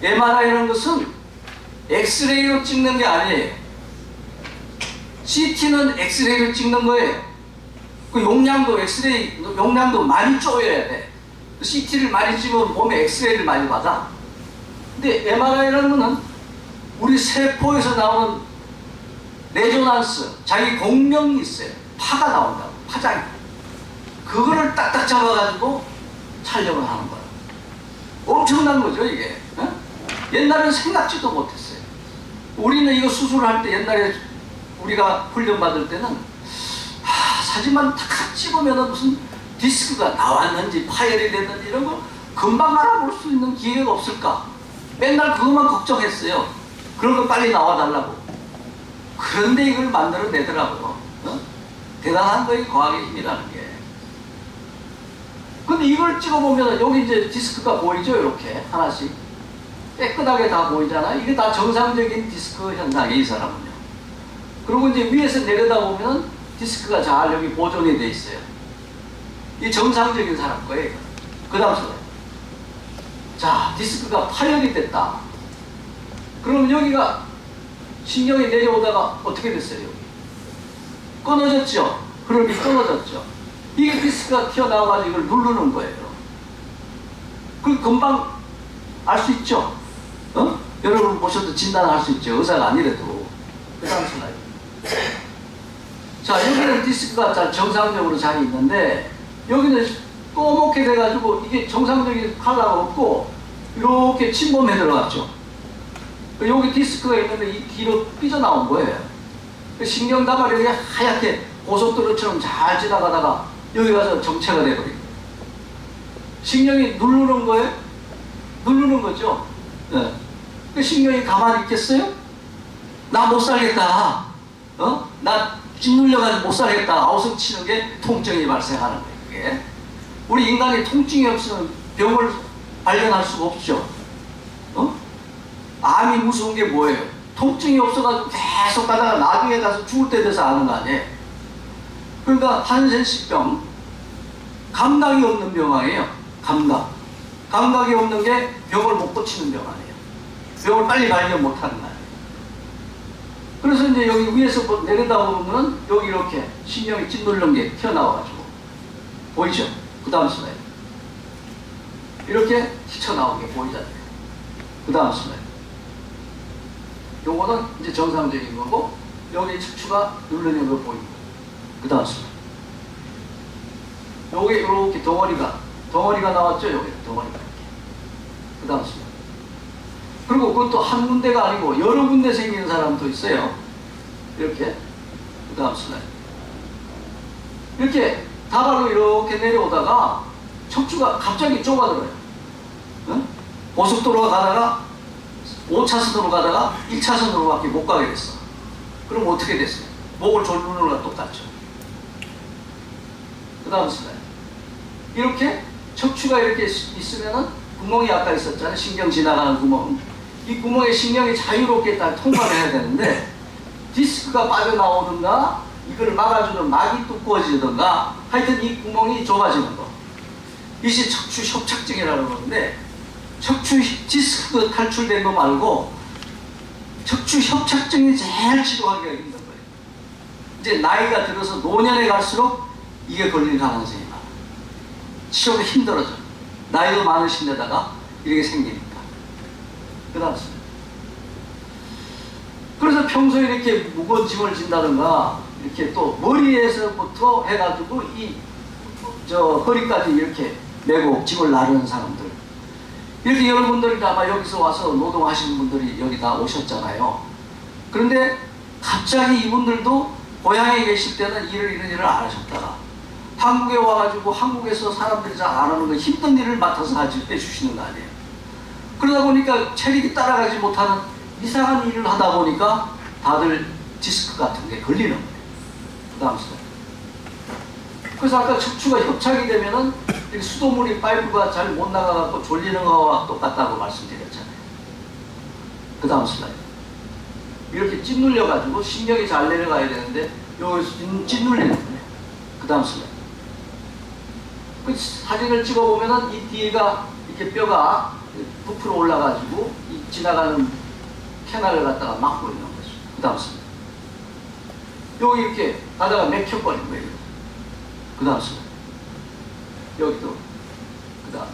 MRI라는 것은 엑스레이로 찍는 게 아니에요. CT는 엑스레이로 찍는 거예요. 그 용량도 엑스레이 용량도 많이 쪼여야 돼. CT를 많이 찍으면 몸에 엑스레이를 많이 받아. 근데 MRI라는 거는 우리 세포에서 나오는 레조난스, 자기 공명이 있어요. 파가 나온다고, 파장이. 그거를 딱딱 잡아가지고 촬영을 하는 거야. 엄청난 거죠, 이게. 어? 옛날에는 생각지도 못했어요. 우리는 이거 수술할 때 옛날에 우리가 훈련받을 때는 사진만 탁 찍으면 무슨 디스크가 나왔는지 파열이 됐는지 이런 거 금방 알아볼 수 있는 기회가 없을까? 맨날 그것만 걱정했어요. 그런 거 빨리 나와달라고. 그런데 이걸 만들어내더라고요. 어? 대단한 거예요, 과학의 힘이라는 게. 근데 이걸 찍어보면 여기 이제 디스크가 보이죠? 이렇게 하나씩. 깨끗하게 다 보이잖아요. 이게 다 정상적인 디스크 현상이에요, 이 사람은요. 그리고 이제 위에서 내려다보면 디스크가 잘 여기 보존이 돼 있어요. 이 정상적인 사람 거예요. 그 다음 슬라이드. 자, 디스크가 파열이 됐다. 그럼 여기가 신경이 내려오다가 어떻게 됐어요? 여기? 끊어졌죠? 흐름이 끊어졌죠? 이게 디스크가 튀어나와가지고 이걸 누르는 거예요. 그 금방 알 수 있죠? 어? 여러분 보셔도 진단할 수 있죠? 의사가 아니래도. 그 다음 슬라이드. 자, 여기는 디스크가 잘 정상적으로 잘 있는데 여기는 또먹게 돼가지고 이게 정상적인 컬러가 없고 이렇게 침범해 들어갔죠. 여기 디스크가 있는데 이 뒤로 삐져나온 거예요. 신경다발이 여기 하얗게 고속도로처럼 잘 지나가다가 여기 가서 정체가 돼버리고 신경이 누르는 거예요? 누르는 거죠. 네. 그 신경이 가만히 있겠어요? 나 못 살겠다. 어? 나 짓눌려가지고 못 살겠다. 아우성 치는 게 통증이 발생하는 거예요. 그게. 우리 인간이 통증이 없으면 병을 발견할 수가 없죠. 어? 암이 무서운 게 뭐예요? 통증이 없어가지고 계속 가다가 나중에 가서 죽을 때 돼서 아는 거 아니에요? 그러니까 한센시병, 감각이 없는 병아예요. 감각이 없는 게 병을 못 고치는 병아예요. 병을 빨리 발견 못하는 거예요. 그래서 이제 여기 위에서 내려다보면 여기 이렇게 신경이 찐누른 게 튀어나와가지고 보이죠? 그 다음 슬라이드. 이렇게 튀쳐나오게 보이잖아요. 그 다음 슬라이드. 요거는 이제 정상적인 거고, 여기 척추가 누르는 거 보이고, 그 다음 슬라이드. 요게 이렇게 덩어리가 나왔죠? 여기 덩어리가 이렇게. 그 다음 슬라이드. 그리고 그것도 한 군데가 아니고 여러 군데 생기는 사람도 있어요. 이렇게. 그 다음 슬라이드. 이렇게 다발로 이렇게 내려오다가 척추가 갑자기 좁아들어요. 응? 고속도로가 가다가 5차선으로 가다가 1차선으로밖에 못 가게 됐어. 그럼 어떻게 됐어요? 목을 졸르는 거랑 똑같죠. 그 다음 슬라이드. 이렇게 척추가 이렇게 있으면은 구멍이 아까 있었잖아요. 신경 지나가는 구멍. 이 구멍에 신경이 자유롭게 딱 통과를 해야 되는데 디스크가 빠져나오든가 이걸 막아주는 막이 두꺼워지든가 하여튼 이 구멍이 좁아지는 거. 이것이 척추 협착증이라는 건데 척추 디스크 탈출된 거 말고 척추 협착증이 제일 치료하기가 힘든 거예요. 이제 나이가 들어서 노년에 갈수록 이게 걸릴 가능성이 많아요. 치료가 힘들어져. 나이도 많으신데다가 이렇게 생기니까. 그 다음 그래서 평소에 이렇게 무거운 짐을 진다든가 이렇게 또 머리에서부터 해가지고 허리까지 이렇게 메고 짐을 나르는 사람들, 이렇게 여러분들이 아마 여기서 와서 노동하시는 분들이 여기 다 오셨잖아요. 그런데 갑자기 이분들도 고향에 계실 때는 이런 일을 안 하셨다가 한국에 와가지고 한국에서 사람들이 잘 안 하는 거 힘든 일을 맡아서 해주시는 거 아니에요. 그러다 보니까 체력이 따라가지 못하는 이상한 일을 하다 보니까 다들 디스크 같은 게 걸리는 거예요. 그 다음 슬라이드. 그래서 아까 척추가 협착이 되면은 수도물이 파이프가 잘 못 나가갖고 졸리는 거와 똑같다고 말씀드렸잖아요. 그 다음 슬라이드. 이렇게 찐눌려가지고 신경이 잘 내려가야 되는데 여기서 찐눌리는 거예요. 그 다음 슬라이드. 그 사진을 찍어보면은 이 뒤가 이렇게 뼈가 부풀어 올라가지고 이 지나가는 캐널을 갖다가 막고 있는 거죠. 그 다음 슬라이드. 여기 이렇게 가다가 맥혀버린 거예요. 그 다음 슬라이드. 여기도. 그 다음.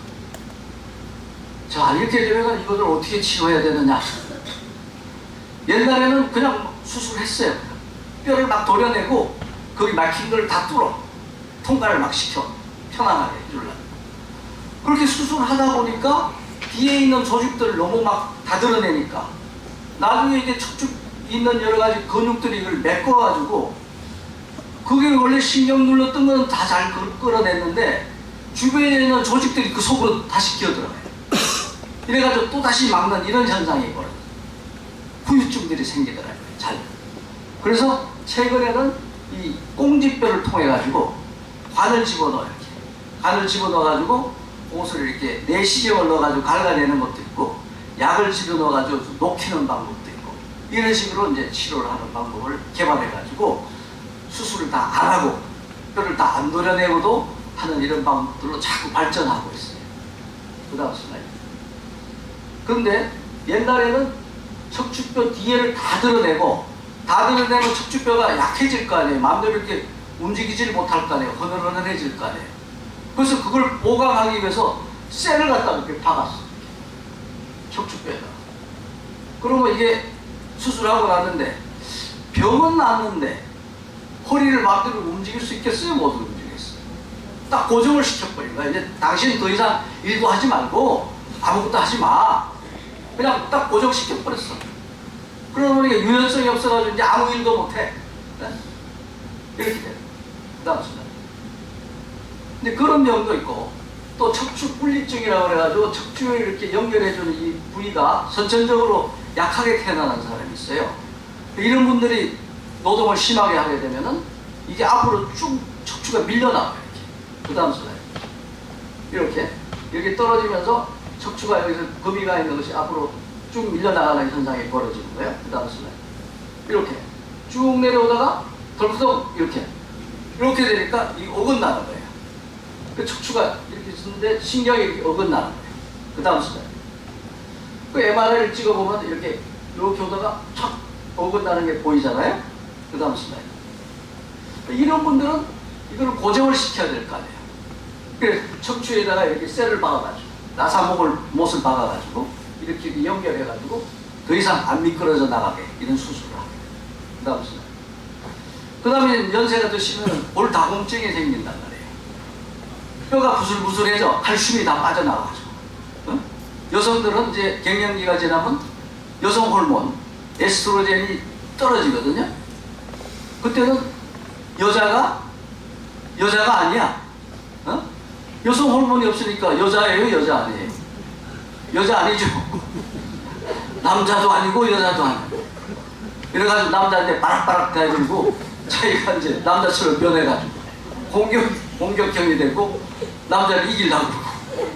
자, 이렇게 되면 이것을 어떻게 치료해야 되느냐. 옛날에는 그냥 수술했어요. 뼈를 막 도려내고 거기 막힌 걸 다 뚫어. 통과를 막 시켜. 편안하게 해주려고. 그렇게 수술하다 보니까 뒤에 있는 조직들을 너무 막 다 드러내니까 나중에 이제 척추 있는 여러 가지 근육들이 이걸 메꿔가지고 그게 원래 신경 눌렀던 건 다 잘 끌어냈는데 주변에 있는 조직들이 그 속으로 다시 기어들어가요. 이래가지고 또 다시 막는 이런 현상이 벌어져요. 후유증들이 생기더라고요. 잘. 그래서 최근에는 이 꽁지뼈를 통해 가지고 관을 집어넣어요. 이렇게. 관을 집어넣어가지고 옷을 이렇게 내시경을 넣어가지고 갈라내는 것도 있고 약을 집어넣어가지고 녹이는 방법도 있고 이런 식으로 이제 치료를 하는 방법을 개발해가지고 수술을 다 안 하고 뼈를 다 안 도려내고도 하는 이런 방법들로 자꾸 발전하고 있어요. 그 다음 슬라이드. 그런데 옛날에는 척추뼈 뒤에를 다 드러내고 다 드러내면 척추뼈가 약해질 거 아니에요. 마음대로 이렇게 움직이질 못할 거 아니에요. 허늘허늘해질 거 아니에요. 그래서 그걸 보강하기 위해서 쇠를 갖다 이렇게 박았어. 척추뼈에다. 그러면 이게 수술하고 났는데 병은 났는데 허리를 마음대로 움직일 수 있겠어요? 못 움직이겠어요. 딱 고정을 시켜버린 거야. 이제 당신 더 이상 일도 하지 말고 아무것도 하지 마. 그냥 딱 고정시켜버렸어. 그러다 보니까 유연성이 없어가지고 이제 아무 일도 못해. 네? 이렇게 돼. 그 다음 순간. 근데 그런 병도 있고 또 척추 분리증이라고 그래가지고 척추를 이렇게 연결해주는 이 부위가 선천적으로 약하게 태어나는 사람이 있어요. 이런 분들이 노동을 심하게 하게 되면은 이게 앞으로 쭉 척추가 밀려나와요. 이렇게. 그 다음 슬라이드. 이렇게 떨어지면서 척추가 여기서 거미가 있는 것이 앞으로 쭉 밀려나가는 현상이 벌어지는 거예요. 그 다음 슬라이드. 이렇게 쭉 내려오다가 덜프덕 이렇게 되니까 이 어긋나는 거예요. 그 척추가 이렇게 있었는데 신경이 이렇게 어긋나는 거예요. 그 다음 슬라이드. 그 MRI를 찍어보면 이렇게 오다가 촥 어긋나는 게 보이잖아요. 그 다음 슬라이드. 이런 분들은 이걸 고정을 시켜야 될 거 아니에요. 그래서 척추에다가 이렇게 셀을 박아가지고 못을 박아가지고 이렇게 연결해가지고 더 이상 안 미끄러져 나가게 이런 수술을 합니다. 그 다음 슬라이드. 그 다음에 연세가 드시면 골다공증이 생긴단 말이에요. 뼈가 부슬부슬해져 칼슘이 다 빠져나가가지고. 어? 여성들은 이제 갱년기가 지나면 여성 호르몬 에스트로겐이 떨어지거든요. 그때는 여자가 아니야. 어? 여성 호르몬이 없으니까 여자예요, 여자 아니에요? 여자 아니죠. 남자도 아니고 여자도 아니고. 이래가지고 남자한테 바락바락 대들고 자기가 이제 남자처럼 변해가지고 공격형이 되고 남자를 이기려고 그러고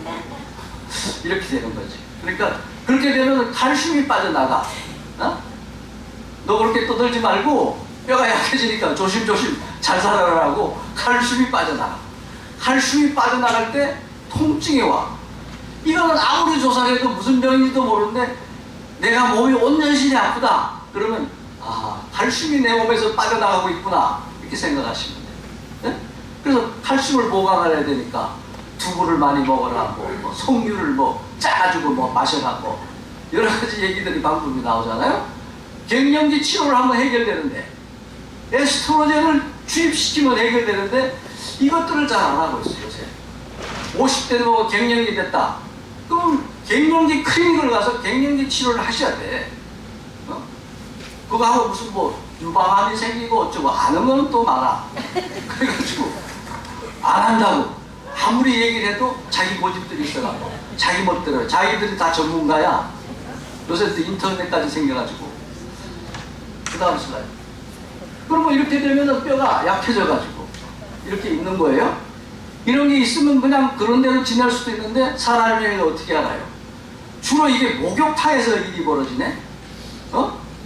이렇게 되는 거지. 그러니까 그렇게 되면 칼슘이 빠져나가. 어? 너 그렇게 떠들지 말고 뼈가 약해지니까 조심조심 잘 살아라고 칼슘이 빠져나가. 칼슘이 빠져나갈 때 통증이 와. 이거는 아무리 조사를 해도 무슨 병인지도 모르는데 내가 몸이 온전히 아프다. 그러면 칼슘이 내 몸에서 빠져나가고 있구나. 이렇게 생각하시면 돼요. 네? 그래서 칼슘을 보강을 해야 되니까 두부를 많이 먹으라, 석류를 짜가지고 마셔라, 여러 가지 얘기들이 방법이 나오잖아요. 갱년기 치료를 하면 해결되는데, 에스트로겐을 주입시키면 해결되는데, 이것들을 잘 안 하고 있어요, 요새. 50대 되고 갱년기 됐다. 그럼 갱년기 클리닉을 가서 갱년기 치료를 하셔야 돼. 그거 하고 무슨 유방암이 생기고 어쩌고 아는 건 또 많아. 그래가지고 안 한다고 아무리 얘기를 해도 자기 고집들이 있어가지고 자기 멋대로 자기들이 다 전문가야. 요새 또 인터넷까지 생겨가지고. 그 다음 슬라이드. 그러면 이렇게 되면 뼈가 약해져가지고 이렇게 있는 거예요. 이런 게 있으면 그냥 그런 대로 지낼 수도 있는데 사람이 어떻게 알아요? 주로 이게 목욕탕에서 일이 벌어지네.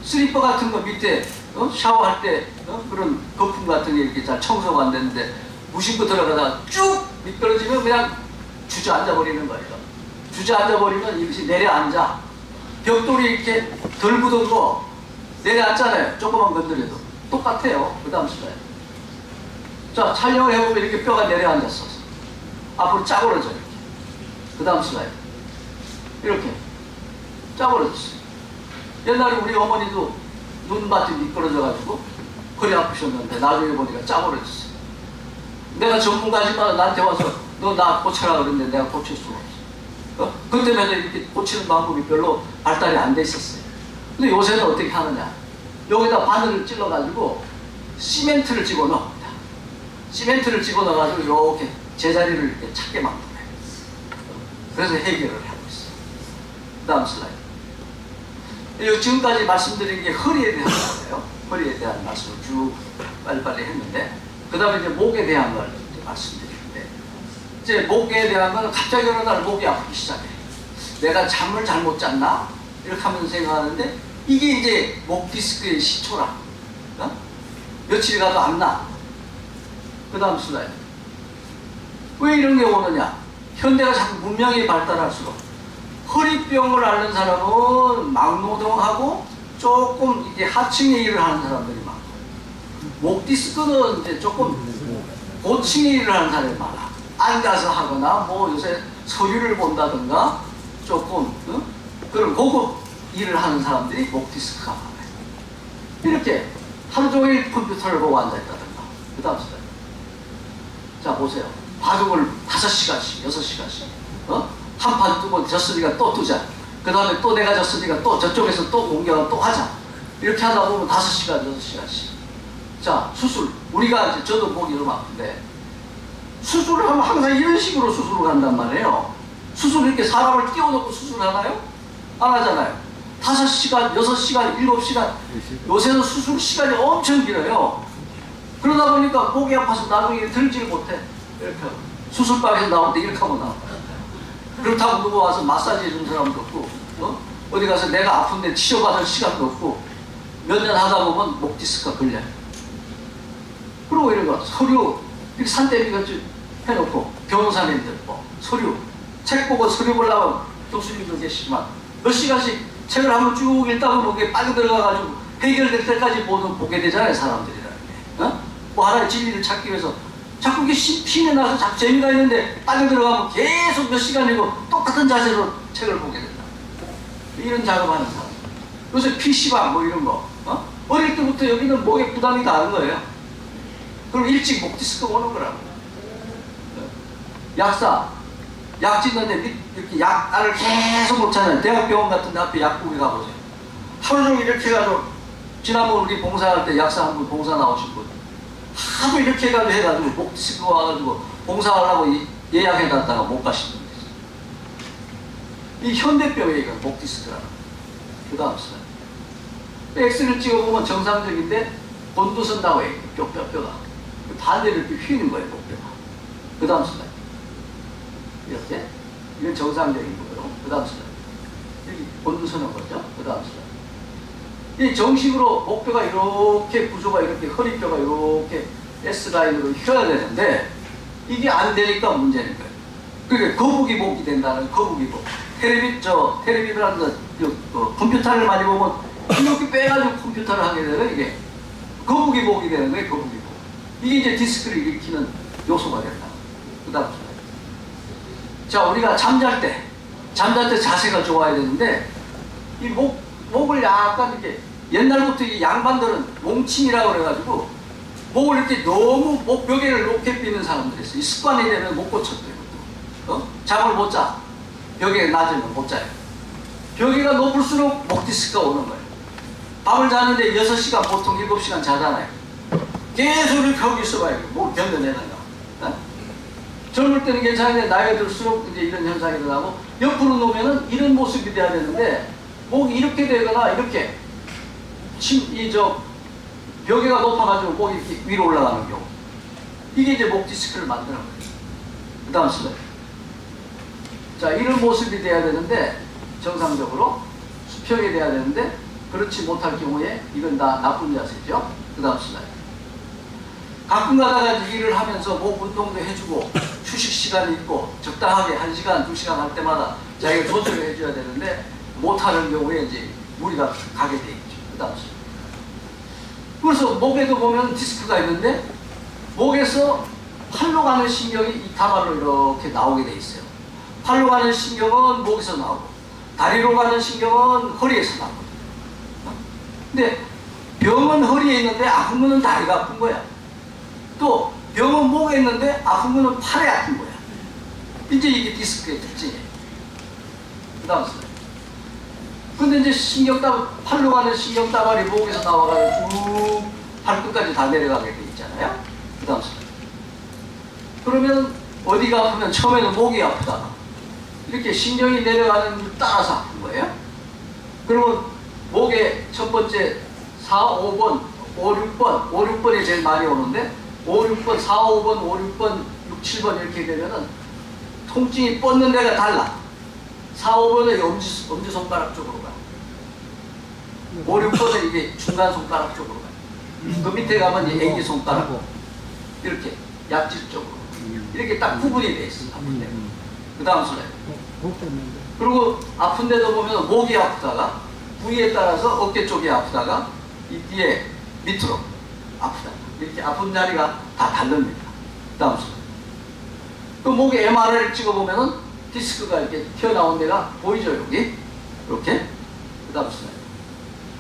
슬리퍼 같은 거 밑에 샤워할 때 그런 거품 같은 게 이렇게 잘 청소가 안 되는데 무심코 들어가다가 쭉 미끄러지면 그냥 주저앉아 버리는 거예요. 주저앉아 버리면 이것이 내려앉아. 벽돌이 이렇게 덜 묻은 거 내려앉잖아요. 조금만 건드려도 똑같아요. 그 다음 슬라이드. 자, 촬영을 해보면 이렇게 뼈가 내려앉았어. 앞으로 짜부러져 이렇게. 그 다음 슬라이드. 이렇게 짜부러졌어요. 옛날에 우리 어머니도 눈밭이 미끄러져가지고 허리 아프셨는데 나중에 보니까 짜부러졌어요. 내가 전문가지만 나한테 와서 너 나 고쳐라 그랬는데 내가 고칠 수가 없어. 그때마다 이렇게 고치는 방법이 별로 발달이 안 돼 있었어요. 근데 요새는 어떻게 하느냐. 여기다 바늘을 찔러가지고 시멘트를 집어넣습니다. 시멘트를 집어넣어가지고 이렇게 제자리를 이렇게 찾게 만들어요. 그래서 해결을 하고 있어요. 다음 슬라이드. 지금까지 말씀드린 게 허리에 대한 거예요. 허리에 대한 말씀을 쭉 빨리빨리 했는데, 그 다음에 이제 목에 대한 걸 이제 말씀드리는데, 이제 목에 대한 건 갑자기 어느 날 목이 아프기 시작해. 내가 잠을 잘못 잤나? 이렇게 하면서 생각하는데, 이게 이제 목 디스크의 시초라. 며칠 가도 안 나. 그 다음 슬라이드. 왜 이런 게 오느냐? 현대가 자꾸 문명이 발달할수록 허리병을 앓는 사람은 막노동하고 조금 이게 하층의 일을 하는 사람들이 많고, 목 디스크는 이제 조금 고층의 일을 하는 사람이 많아. 앉아서 하거나 요새 서류를 본다든가 조금 그런 고급 일을 하는 사람들이 목 디스크가 많아요. 이렇게 하루 종일 컴퓨터를 보고 앉아있다든가. 그 다음 슬라이드. 자, 보세요. 바둑을 5시간씩, 6시간씩. 한 판 뜨고 졌으니까 또 뜨자. 그 다음에 또 내가 졌으니까 또 저쪽에서 또 공격을 또 하자. 이렇게 하다 보면 5시간, 6시간씩. 자, 수술. 우리가 이제 저도 목이 좀 아픈데 수술을 하면 항상 이런 식으로 수술을 간단 말이에요. 수술 이렇게 사람을 띄워놓고 수술하나요? 안 하잖아요. 5시간, 6시간, 7시간. 요새는 수술 시간이 엄청 길어요. 그러다 보니까 목이 아파서 나중에 들지를 못해. 이렇게 하고. 수술방에서 나올 때 이렇게 하고 나와. 그렇다고 누구 와서 마사지 해준 사람도 없고, 어디 가서 내가 아픈데 치료받을 시간도 없고, 몇 년 하다 보면 목 디스크가 걸려요. 그리고 이런 거, 서류, 이렇게 산더미가 해놓고 변호사님들 서류 책 보고 서류 보려면 교수님도 계시지만 몇 시간씩 책을 한번 쭉 읽다 보면 그게 빨리 들어가가지고 해결될 때까지 모두 보게 되잖아요, 사람들이라는 게. 어? 뭐 하나의 진리를 찾기 위해서 자꾸 이게 신이 나서 자꾸 재미가 있는데 빨리 들어가면 계속 몇 시간 읽고 똑같은 자세로 책을 보게 된다. 이런 작업하는 사람. 요새 PC방 뭐 이런 거. 어릴 때부터 여기는 목에 부담이 가는 거예요. 그럼 일찍 목 디스크가 오는 거라고. 약사, 약 짓는데 이렇게 약을 계속 놓잖아요. 대학병원 같은 데 앞에 약국에 가보세요. 하루 종일 이렇게 해가지고, 지난번 우리 봉사할 때 약사 한 분 봉사 나오신 분, 하도 이렇게 해가지고 목 디스크가 와가지고 봉사하려고 예약해놨다가 못 가시는 분이 있어요. 이 현대병에 이건 목 디스크라는. 그 다음 슬라이드. 엑스를 찍어보면 정상적인데 곤두선 나와 있고 뼈가 반대를 이렇게 휘는 거예요, 목뼈가. 그 다음 슬라이드. 이렇게 이건 정상적인 거고요. 그 다음 슬라이드. 여기 곤두서는 거죠. 그 다음 슬라이드. 이 정식으로 목뼈가 이렇게 구조가 이렇게 허리뼈가 이렇게 S라인으로 휘어야 되는데 이게 안 되니까 문제는 거예요. 그러니까 거북이 목이 된다는 거북이 목. 텔레비라는 컴퓨터를 많이 보면 이렇게 빼가지고 컴퓨터를 하게 되면 이게 거북이 목이 되는 거예요, 거북이 목. 이게 이제 디스크를 일으키는 요소가 된다. 그 다음 자, 우리가 잠잘 때 자세가 좋아야 되는데 이 목을 약간 이렇게 옛날부터 이 양반들은 몽침이라고 그래가지고 목을 이렇게 너무 목 벽에를 높게 삐는 사람들이 있어요. 이 습관이 되면 못 고쳤대요. 잠을 못 자. 벽에 낮으면 못 자요. 벽에가 높을수록 목 디스크가 오는 거예요. 밤을 자는데 6시간 보통 7시간 자잖아요. 계속 이렇게 하고 있어봐요. 뭘 견뎌내는가. 젊을 때는 괜찮은데 나이가 들수록 이제 이런 현상이 일어나고 옆으로 놓으면은 이런 모습이 돼야 되는데 목이 이렇게 되거나 이렇게 벽에가 높아가지고 목이 이렇게 위로 올라가는 경우. 이게 이제 목 디스크를 만드는 거예요. 그 다음 슬라이드. 자, 이런 모습이 돼야 되는데 정상적으로 수평이 돼야 되는데 그렇지 못할 경우에 이건 다 나쁜 자세죠. 그 다음 슬라이드. 가끔 가다가 일을 하면서 목 운동도 해주고 휴식 시간이 있고 적당하게 1시간, 2시간 할 때마다 자기가 조절을 해줘야 되는데 못하는 경우에 이제 무리가 가게 돼 있죠. 그 다음 슬라이드. 그래서 목에도 보면 디스크가 있는데 목에서 팔로 가는 신경이 이타발로 이렇게 나오게 돼 있어요. 팔로 가는 신경은 목에서 나오고 다리로 가는 신경은 허리에서 나오고. 근데 병은 허리에 있는데 아픈 거는 다리가 아픈 거야. 또 병은 목에 있는데 아픈 거는 팔에 아픈 거야. 이제 이게 디스크의 특징이에요. 그 다음 슬라이드. 근데 이제 팔로 가는 신경다발이 목에서 나와가지고 쭉 발끝까지 다 내려가게 돼 있잖아요. 그 다음 슬라이드. 그러면 어디가 아프면 처음에는 목이 아프다가 이렇게 신경이 내려가는 걸 따라서 아픈 거예요. 그러면 목에 첫 번째 4, 5번, 5, 6번, 5, 6번이 제일 많이 오는데 5, 6번, 4, 5번, 5, 6번, 6, 7번 이렇게 되면은 통증이 뻗는 데가 달라. 4, 5번은 엄지손가락 쪽으로 가요. 5, 6번은 이게 중간 손가락 쪽으로 가요. 그 밑에 가면 이제 애기 손가락 이렇게 약질 쪽으로 이렇게 딱 구분이 돼 있어. 아픈데. 그 다음 슬라이드. 그리고 아픈데도 보면 목이 아프다가 부위에 따라서 어깨 쪽이 아프다가 이 뒤에 밑으로 아프다. 이렇게 아픈 자리가 다 다릅니다. 그 다음 슬라이드. 그 목에 MRI를 찍어보면은 디스크가 이렇게 튀어나온 데가 보이죠, 여기? 이렇게. 그 다음 슬라이드.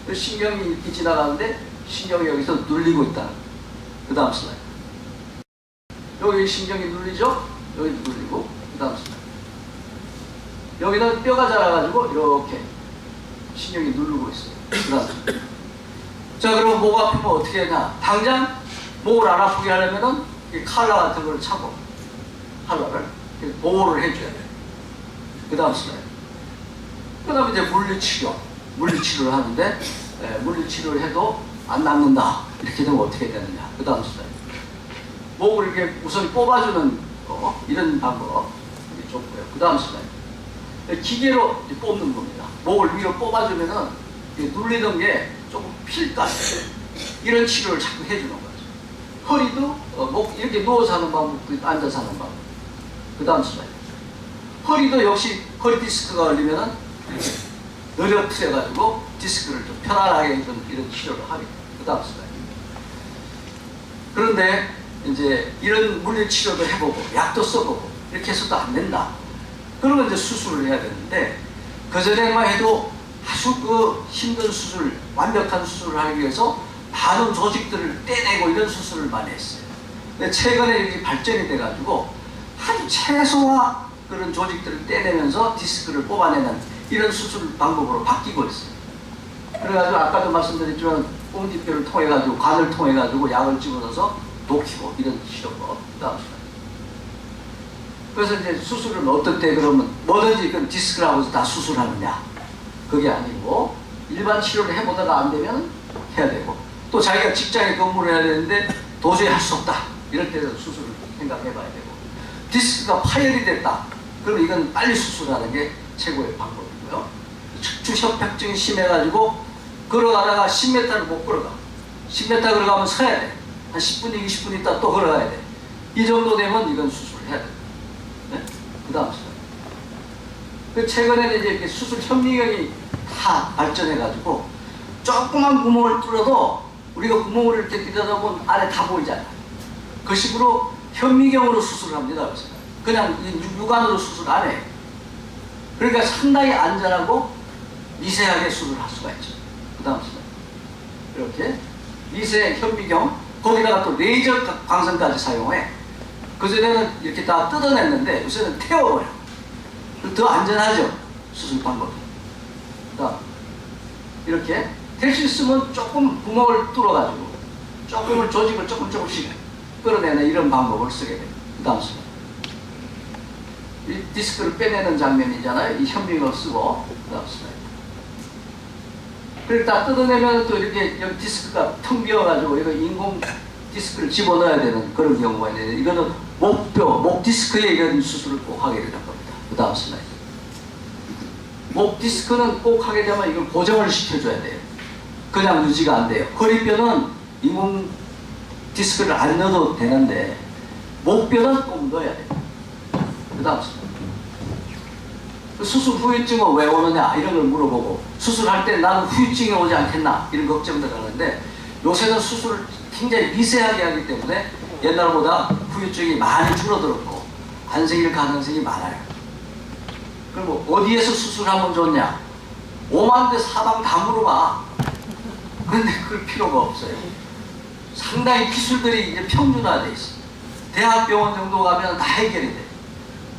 그 신경이 이렇게 지나가는데 신경이 여기서 눌리고 있다. 그 다음 슬라이드. 여기 신경이 눌리죠? 여기 눌리고. 그 다음 슬라이드. 여기는 뼈가 자라가지고 이렇게 신경이 누르고 있어요. 그 다음 슬라이드. 자, 그러면 목 아프면 어떻게 하냐? 당장 목을 안 아프게 하려면은 이 칼라 같은 걸 차고 칼라를 보호를 해줘야 돼요. 그 다음 슬라이드. 그 다음에 이제 물리치료를 하는데 물리치료를 해도 안 낫는다. 이렇게 되면 어떻게 되느냐. 그 다음 슬라이드. 목을 이렇게 우선 뽑아주는 거, 이런 방법 이게 좋고요. 그 다음 슬라이드. 기계로 뽑는 겁니다. 목을 위로 뽑아주면은 눌리던 게 조금 필까 이런 치료를 자꾸 해주는 거죠. 허리도 목 이렇게 누워서 하는 방법, 앉아서 하는 방법. 그 다음 슬라이드. 허리도 역시 허리 디스크가 걸리면은 늘어뜨려가지고 디스크를 좀 편안하게 이런 치료를 합니다. 그 다음 슬라이드. 그런데 이제 이런 물리 치료도 해보고 약도 써보고 이렇게 해서도 안 된다. 그러면 이제 수술을 해야 되는데 그전에만 해도 아주 그 힘든 수술, 완벽한 수술을 하기 위해서 많은 조직들을 떼내고 이런 수술을 많이 했어요. 근데 최근에 이렇게 발전이 돼가지고 아주 최소화 그런 조직들을 떼내면서 디스크를 뽑아내는 이런 수술 방법으로 바뀌고 있어요. 그래가지고 아까도 말씀드렸지만 꽁지뼈를 통해가지고 관을 통해가지고 약을 집어넣어서 녹이고 이런 치료법. 그다음 그래서 이제 수술은 어떨 때 그러면 뭐든지 그 디스크라고 해서 다 수술하느냐? 그게 아니고 일반 치료를 해보다가 안 되면 해야 되고 또 자기가 직장에 근무를 해야 되는데 도저히 할 수 없다. 이럴 때는 수술을 생각해봐야 되고 디스크가 파열이 됐다. 그럼 이건 빨리 수술하는 게 최고의 방법이고요. 척추협착증이 심해가지고 걸어가다가 10m를 못 걸어가. 10m 걸어가면 서야 돼. 한 10분, 20분 있다 또 걸어가야 돼. 이 정도 되면 이건 수술을 해야 돼. 네? 그 다음 수술. 최근에는 이제 이렇게 수술 현미경이 다 발전해가지고 조그만 구멍을 뚫어도 우리가 구멍을 이렇게 들여다보면 안에 다 보이잖아요. 그 식으로 현미경으로 수술을 합니다. 그냥 육안으로 수술 안 해. 그러니까 상당히 안전하고 미세하게 수술을 할 수가 있죠. 그 다음 수술. 이렇게 미세 현미경 거기다가 또 레이저 광선까지 사용해. 그전에는 이렇게 다 뜯어냈는데 요새는 태워버려. 더 안전하죠. 수술 방법이. 그다음 이렇게 될 수 있으면 조금 구멍을 뚫어가지고 조금을 조직을 조금씩 끌어내는 이런 방법을 쓰게 돼요. 그 다음 수술. 이 디스크를 빼내는 장면이잖아요. 이 현미경을 쓰고 그 다음 수술. 그걸 다 뜯어내면 또 이렇게 여기 디스크가 텅 비어가지고 이거 인공 디스크를 집어넣어야 되는 그런 경우가 있는데 이거는 목뼈, 목 디스크에 이런 수술을 꼭 하게 되는 겁니다. 그 다음 슬라이드. 목 디스크는 꼭 하게 되면 이걸 고정을 시켜줘야 돼요. 그냥 유지가 안 돼요. 허리뼈는 인공 디스크를 안 넣어도 되는데 목뼈는 꼭 넣어야 돼요. 그 다음 슬라이드. 수술 후유증은 왜 오느냐 이런 걸 물어보고 수술할 때 나는 후유증이 오지 않겠나 이런 걱정들 하는데 요새는 수술을 굉장히 미세하게 하기 때문에 옛날보다 후유증이 많이 줄어들었고 안 생길 가능성이 많아요. 그리고 어디에서 수술하면 좋냐? 오만 대 사방 다 물어봐. 그런데 그럴 필요가 없어요. 상당히 기술들이 이제 평준화되어 있어요. 대학병원 정도 가면 다 해결이 돼요.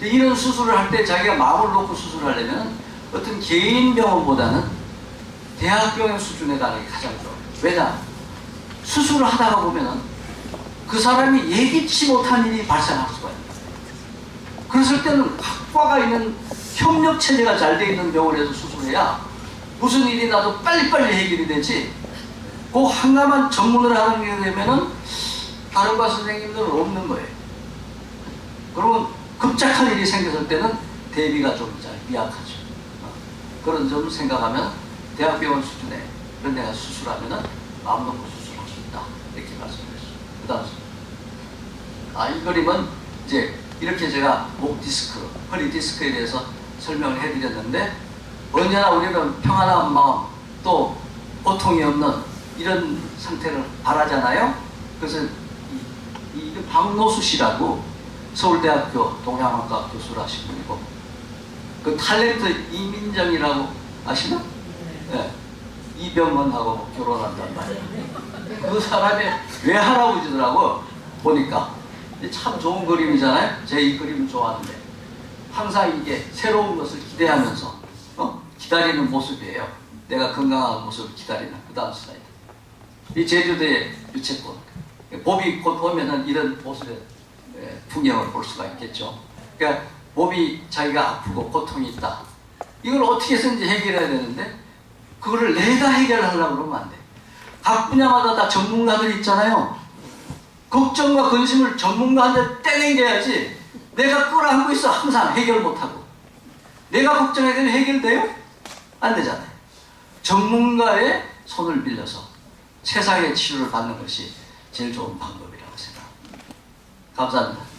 이런 수술을 할 때 자기가 마음을 놓고 수술하려면 어떤 개인 병원보다는 대학병원 수준에 가는 게 가장 좋아요. 왜냐? 수술을 하다가 보면은 그 사람이 예기치 못한 일이 발생할 수가 있어요. 그랬을 때는 학과가 있는 협력 체제가 잘 돼 있는 병원에서 수술해야 무슨 일이 나도 빨리빨리 해결이 되지. 그 한가만 전문을 하는 게 되면은 다른 과 선생님들은 없는 거예요. 그러면 급작한 일이 생겼을 때는 대비가 좀 미약하죠. 그런 점을 생각하면 대학병원 수준에 그런 데가 수술하면은 마음 놓고 수술할 수 있다. 이렇게 말씀드렸어요. 그 다음 이 그림은 이제 이렇게 제가 목 디스크, 허리 디스크에 대해서 설명을 해드렸는데 언제나 우리는 평안한 마음 또 고통이 없는 이런 상태를 바라잖아요. 그래서 이 박노수 씨라고 서울대학교 동양학과 교수를 하신 분이고 그 탤런트 이민정이라고 아시나? 네. 이병헌하고 결혼한단 말이에요. 그 사람의 외할아버지더라고 보니까 참 좋은 그림이잖아요. 제가 이 그림을 좋아하는데 항상 이게 새로운 것을 기대하면서 기다리는 모습이에요. 내가 건강한 모습을 기다리는 그 다음 슬라이드. 이 제주도의 유채꽃 봄이 곧 오면은 이런 모습의 풍경을 볼 수가 있겠죠. 그러니까 몸이 자기가 아프고 고통이 있다. 이걸 어떻게 해서든지 해결해야 되는데 그거를 내가 해결하려고 그러면 안 돼. 각 분야마다 다 전문가들이 있잖아요. 걱정과 근심을 전문가한테 떼내야지. 내가 끌어안고 있어 항상 해결 못하고. 내가 걱정해야 되면 해결돼요? 안 되잖아요. 전문가의 손을 빌려서 세상의 치료를 받는 것이 제일 좋은 방법이라고 생각합니다. 감사합니다.